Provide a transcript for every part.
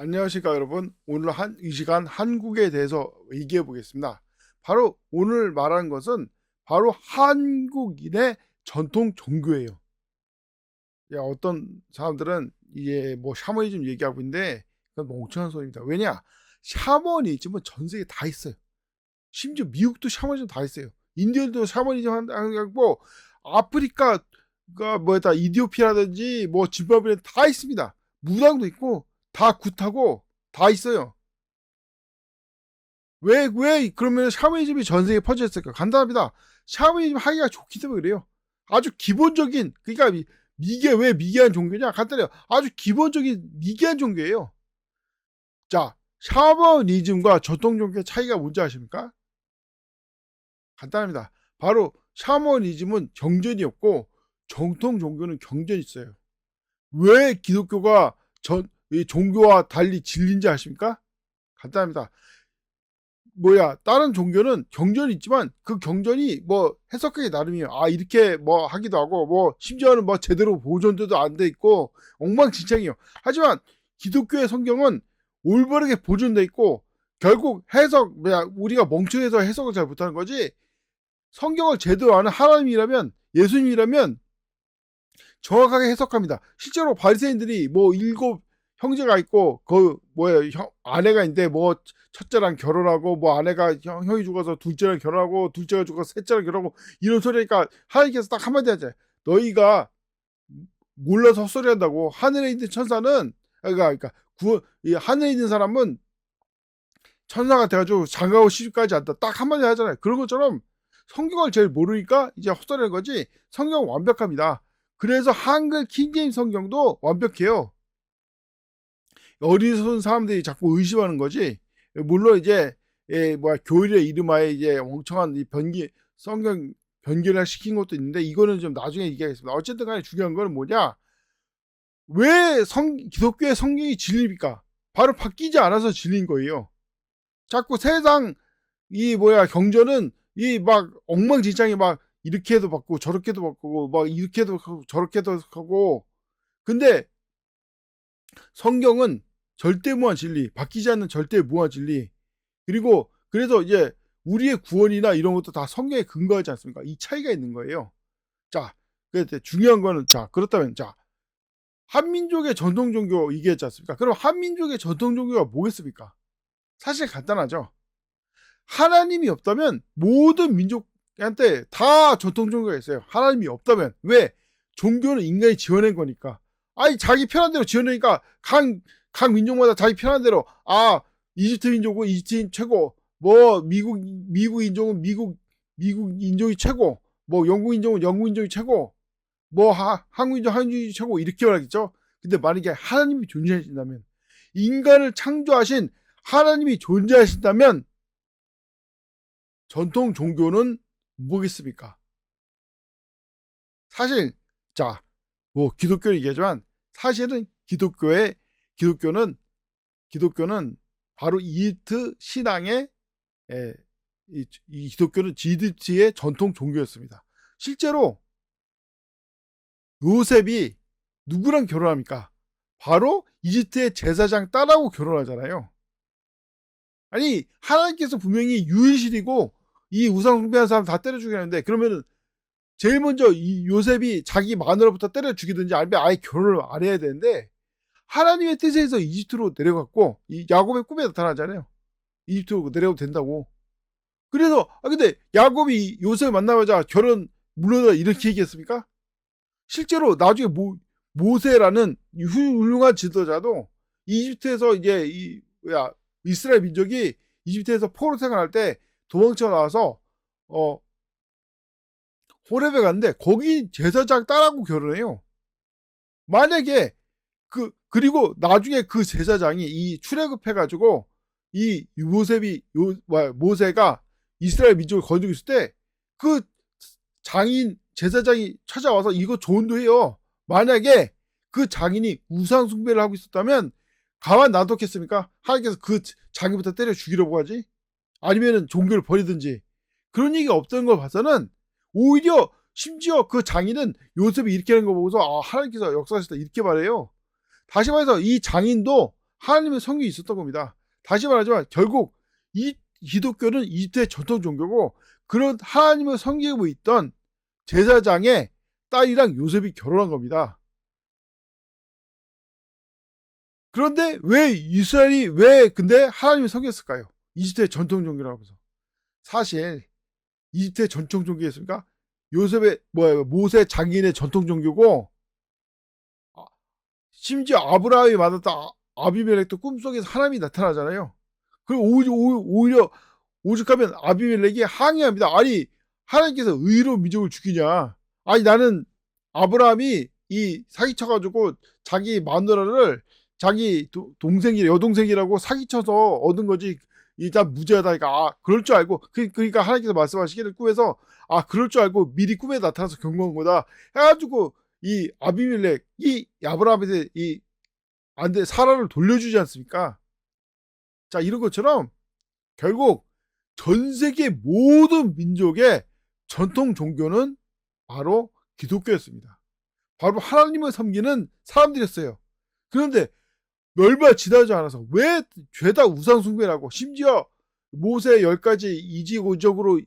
안녕하십니까 여러분. 오늘 이 시간 한국에 대해서 얘기해 보겠습니다. 바로 오늘 말하는 것은 바로 한국인의 전통 종교예요. 어떤 사람들은 이게 뭐 샤머니즘 얘기하고 있는데 그건 멍청한 소리입니다. 왜냐? 샤머니즘은 전 세계에 다 있어요. 심지어 미국도 샤머니즘 다 있어요. 인디언도 샤머니즘 하고 아프리카가 뭐다 이디오피아라든지 뭐 짐바브웨 다 있습니다. 무당도 있고 다 굿하고 다 있어요. 왜 그러면 샤머니즘이 전 세계에 퍼져 있을까? 간단합니다. 샤머니즘 하기가 좋기 때문에 그래요. 아주 기본적인, 그러니까 왜 미개한 종교냐? 간단해요. 아주 기본적인 미개한 종교예요. 자, 샤머니즘과 전통 종교의 차이가 뭔지 아십니까? 간단합니다. 바로 샤머니즘은 경전이었고 정통 종교는 경전이 있어요. 왜 기독교가 이 종교와 달리 진리인지 아십니까? 간단합니다. 다른 종교는 경전이 있지만 그 경전이 뭐 해석하기 나름이에요. 이렇게 뭐 하기도 하고, 뭐 심지어는 뭐 제대로 보존도 안 돼 있고 엉망진창이에요. 하지만 기독교의 성경은 올바르게 보존돼 있고, 결국 우리가 멍청해서 해석을 잘 못하는 거지, 성경을 제대로 아는 하나님이라면, 예수님이라면 정확하게 해석합니다. 실제로 바리새인들이 뭐 7 형제가 있고 아내가 있는데 뭐 첫째랑 결혼하고, 뭐 아내가 형이 죽어서 둘째랑 결혼하고, 둘째가 죽어서 셋째랑 결혼하고, 이런 소리니까 하나님께서 딱 한마디 하잖아요. 너희가 몰라서 헛소리 한다고. 하늘에 있는 천사는, 그러니까 이 하늘에 있는 사람은 천사가 돼가지고 장가고 시집까지 안다. 딱 한마디 하잖아요. 그런 것처럼 성경을 제일 모르니까 이제 헛소리하는 거지, 성경은 완벽합니다. 그래서 한글 킹제임 성경도 완벽해요. 어리석은 사람들이 자꾸 의심하는 거지. 물론 이제 교일의 이름하에 이제 멍청한 이 성경 변기를 시킨 것도 있는데, 이거는 좀 나중에 얘기하겠습니다. 어쨌든 간에 중요한 거는 뭐냐? 왜 기독교의 성경이 진리입니까? 바로 바뀌지 않아서 진리인 거예요. 자꾸 세상 경전은 막 엉망진창이 막 이렇게도 바꾸고 저렇게도 바꾸고 막 이렇게도 하고 저렇게도 하고. 근데 성경은 절대무한 진리, 바뀌지 않는 절대무한 진리. 그리고 그래서 이제 우리의 구원이나 이런 것도 다 성경에 근거하지 않습니까? 이 차이가 있는 거예요. 자, 그런데 중요한 거는, 그렇다면 한민족의 전통 종교 얘기했지 않습니까? 그럼 한민족의 전통 종교가 뭐겠습니까? 사실 간단하죠. 하나님이 없다면 모든 민족한테 다 전통 종교가 있어요. 하나님이 없다면. 왜? 종교는 인간이 지어낸 거니까. 자기 편한 대로 지어내니까 각 민족마다 자기 편한 대로, 이집트 민족은 이집트인 최고, 뭐 미국 인종은 미국 인종이 최고, 뭐 영국 인종은 영국 인종이 최고, 뭐 한국 인종 한국 인종이 최고, 이렇게 말하겠죠. 근데 만약에 하나님이 존재하신다면, 인간을 창조하신 하나님이 존재하신다면 전통 종교는 뭐겠습니까? 사실 뭐 기독교를 얘기하지만, 사실은 기독교는 바로 이집트 신앙의, 이 기독교는 이집트의 전통 종교였습니다. 실제로 요셉이 누구랑 결혼합니까? 바로 이집트의 제사장 딸하고 결혼하잖아요. 하나님께서 분명히 유일신이고 이 우상 숭배하는 사람 다 때려 죽이는데, 그러면은 제일 먼저 이 요셉이 자기 마누라부터 때려 죽이든지 아니면 아예 결혼을 안 해야 되는데, 하나님의 뜻에 의해서 이집트로 내려갔고, 이 야곱의 꿈에 나타나잖아요. 이집트로 내려가도 된다고. 그래서 근데 야곱이 요셉을 만나자마자 결혼 물러나 이렇게 얘기했습니까? 실제로 나중에 모세라는 훌륭한 지도자도 이집트에서 이제 이스라엘 민족이 이집트에서 포로 생활할 때 도망쳐 나와서 호렙에 갔는데, 거기 제사장 딸하고 결혼해요. 만약에 그리고 나중에 그 제사장이 이 출애굽해가지고 이 모세가 이스라엘 민족을 건지고 있을 때, 그 제사장이 찾아와서 이거 조언도 해요. 만약에 그 장인이 우상 숭배를 하고 있었다면 가만 놔뒀겠습니까? 하나님께서 그 장인부터 때려 죽이려고 하지? 아니면은 종교를 버리든지. 그런 얘기가 없던 걸 봐서는, 오히려 심지어 그 장인은 요셉이 이렇게 하는 거 보고서 하나님께서 역사하셨다 이렇게 말해요. 다시 말해서 이 장인도 하나님의 성경이 있었던 겁니다. 다시 말하지만 결국 이 기독교는 이집트의 전통 종교고 그런 하나님의 성경에 있던 제사장의 딸이랑 요셉이 결혼한 겁니다. 그런데 왜 이스라엘이 왜 근데 하나님의 성경했을까요? 이집트의 전통 종교라고 하면서. 사실 이집트의 전통 종교였습니까? 요셉의 모세 장인의 전통 종교고 심지어 아브라함이 맞았다 아비멜렉도 꿈속에서 하나님이 나타나잖아요. 그리고 오히려 오죽하면 아비멜렉이 항의합니다. 아니 하나님께서 의로 민족을 죽이냐. 아니 나는 아브라함이 이 사기쳐가지고 자기 마누라를 자기 여동생이라고 사기쳐서 얻은 거지. 일단 무죄하다니까 그럴 줄 알고 그러니까 하나님께서 말씀하시기를 꿈에서 그럴 줄 알고 미리 꿈에 나타나서 경고한 거다 해가지고 이 아비멜렉 이 아브라함한테 이 안돼 사라를 돌려주지 않습니까? 자 이런 것처럼 결국 전 세계 모든 민족의 전통 종교는 바로 기독교였습니다. 바로 하나님을 섬기는 사람들이었어요. 그런데 멸발 지나지 않아서 왜 죄다 우상 숭배라고 심지어 모세 10가지 이지고적으로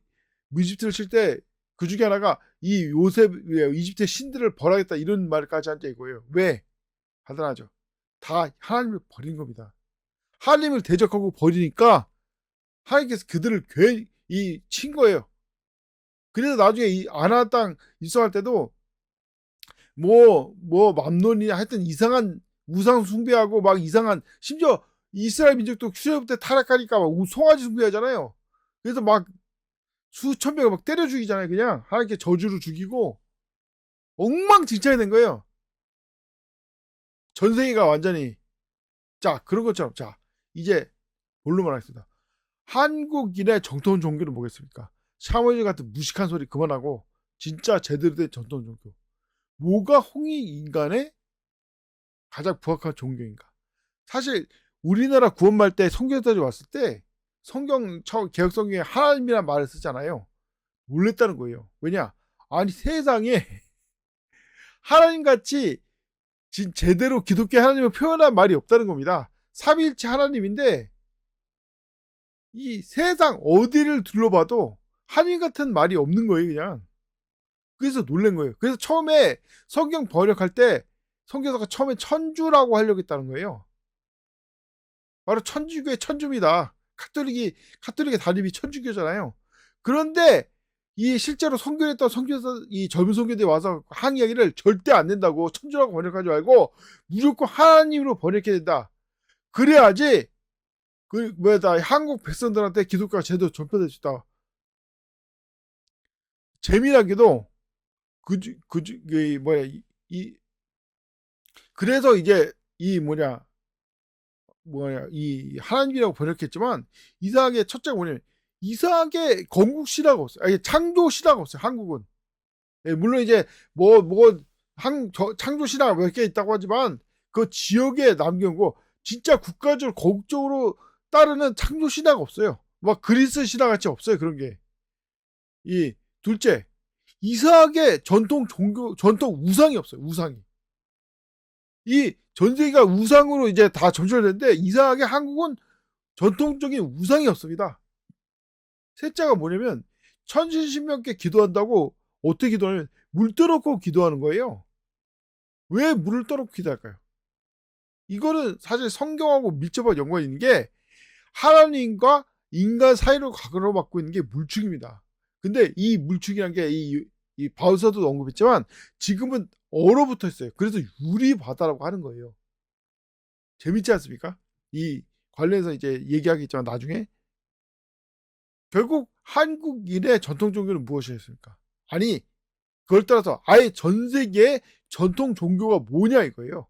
이집트를 칠 때 그 중에 하나가 이 요셉 이집트의 신들을 벌하겠다 이런 말까지 한자 이거예요. 왜? 간단하죠. 다 하나님을 버린 겁니다. 하나님을 대적하고 버리니까 하나님께서 그들을 괜히 친 거예요. 그래서 나중에 이 아나 땅 입성할 때도 맘논이 하여튼 이상한 우상 숭배하고 막 이상한 심지어 이스라엘 민족도 출애굽 때 타락하니까 막 송아지 숭배하잖아요. 그래서 막 수천 명을 막 때려 죽이잖아요. 그냥 하나님께 저주로 죽이고 엉망진창이 된 거예요. 전 세계가 완전히 자 그런 것처럼 자 이제 뭘로 말하겠습니다. 한국인의 정통 종교는 뭐겠습니까? 샤머니즘 같은 무식한 소리 그만하고 진짜 제대로 된 전통 종교. 뭐가 홍익인간의 가장 부합한 종교인가? 사실 우리나라 구원말 때 성경들이 왔을 때 성경 개혁 성경에 하나님이란 말을 쓰잖아요. 놀랬다는 거예요. 왜냐? 아니 세상에 하나님같이 제대로 기독교 하나님을 표현한 말이 없다는 겁니다. 삼위일체 하나님인데 이 세상 어디를 둘러봐도 하나님 같은 말이 없는 거예요. 그냥. 그래서 놀란 거예요. 그래서 처음에 성경 번역할 때 성경사가 처음에 천주라고 하려고 했다는 거예요. 바로 천주교의 천주입니다. 카톨릭의 단임이 천주교잖아요. 그런데 이 실제로 선교했던 선교사 이 젊은 선교들이 와서 항의하기를 절대 안 된다고 천주라고 번역하지 말고 무조건 하나님으로 번역해야 된다. 그래야지 한국 백성들한테 기독교가 제대로 전파될 수 있다. 재미나게도 그래서 이제 이 하나님이라고 번역했지만 이상하게 첫째가 뭐냐면 이상하게 건국시라고 없어요. 아니 창조시라고 없어요. 한국은. 예, 물론 이제 창조시라가 몇 개 있다고 하지만 그 지역에 남겨놓은 거 진짜 국가적으로 거국적으로 따르는 창조시라가 없어요. 막 그리스 신화 같이 없어요. 그런 게. 이 둘째 이상하게 전통 우상이 없어요. 우상이. 이 전 세계가 우상으로 이제 다 점철됐는데 이상하게 한국은 전통적인 우상이 없습니다. 셋째가 뭐냐면 천신신명께 기도한다고 어떻게 기도하냐면 물 떠놓고 기도하는 거예요. 왜 물을 떠놓고 기도할까요? 이거는 사실 성경하고 밀접한 연관이 있는 게 하나님과 인간 사이로 가로막고 있는 게 물축입니다. 근데 이 물축이란 게 이 바울서도 언급했지만 지금은 얼어붙어 있어요. 그래서 유리바다라고 하는 거예요. 재밌지 않습니까? 이 관련해서 이제 얘기하겠지만 나중에 결국 한국인의 전통 종교는 무엇이었습니까? 아니 그걸 따라서 아예 전 세계의 전통 종교가 뭐냐 이거예요.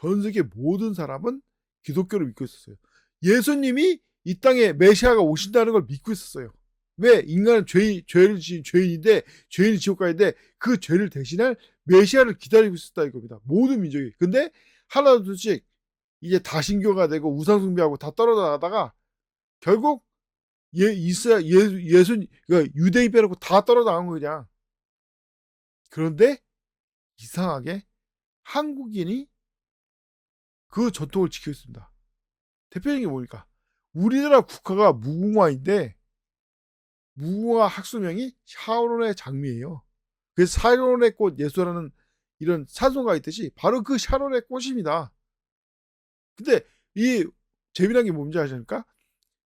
전 세계 모든 사람은 기독교를 믿고 있었어요. 예수님이 이 땅에 메시아가 오신다는 걸 믿고 있었어요. 왜? 인간은 죄를 지은 죄인인데 죄인이 지옥 가는데 그 죄를 대신할 메시아를 기다리고 있었다 이겁니다. 모든 민족이. 근데 하나둘씩 이제 다신교가 되고 우상숭배하고 다 떨어져나가다가 결국 예수 그러니까 유대인 빼놓고 다 떨어져나간 거 그냥. 그런데 이상하게 한국인이 그 전통을 지키고 있습니다. 대표적인 게 뭡니까? 우리나라 국화가 무궁화인데 무궁화 학수명이 샤론의 장미예요. 그래서 샤론의 꽃 예수라는 이런 찬송가 있듯이 바로 그 샤론의 꽃입니다. 근데 이 재미난 게 뭔지 아십니까?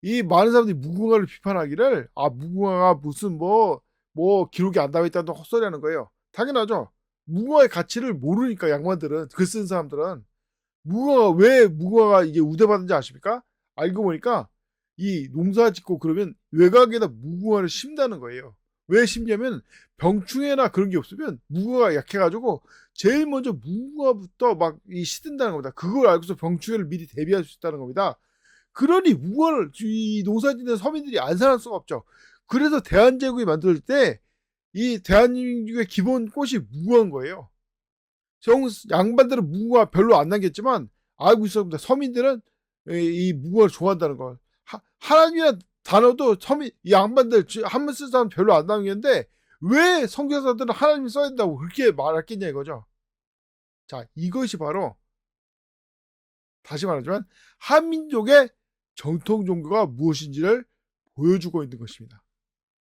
이 많은 사람들이 무궁화를 비판하기를 무궁화가 무슨 뭐 기록이 안 나와 있다는 헛소리하는 거예요. 당연하죠. 무궁화의 가치를 모르니까 양반들은 글 쓴 사람들은 왜 무궁화가 이게 우대받는지 아십니까? 알고 보니까 이 농사 짓고 그러면 외곽에다 무궁화를 심다는 거예요. 왜 심냐면 병충해나 그런 게 없으면 무궁화가 약해가지고 제일 먼저 무궁화부터 막 시든다는 겁니다. 그걸 알고서 병충해를 미리 대비할 수 있다는 겁니다. 그러니 무궁화를 이 농사 짓는 서민들이 안 살할 수가 없죠. 그래서 대한제국이 만들 때 이 대한민국의 기본 꽃이 무궁화인 거예요. 양반들은 무궁화 별로 안 남겼지만 알고 있었습니다. 서민들은 이 무궁화를 좋아한다는 걸. 하나님이라는 단어도 이 양반들 한번 쓴 사람 별로 안 남겼는데 왜 선교사들은 하나님이 써야 된다고 그렇게 말했겠냐 이거죠. 자, 이것이 바로 다시 말하지만 한민족의 정통 종교가 무엇인지를 보여주고 있는 것입니다.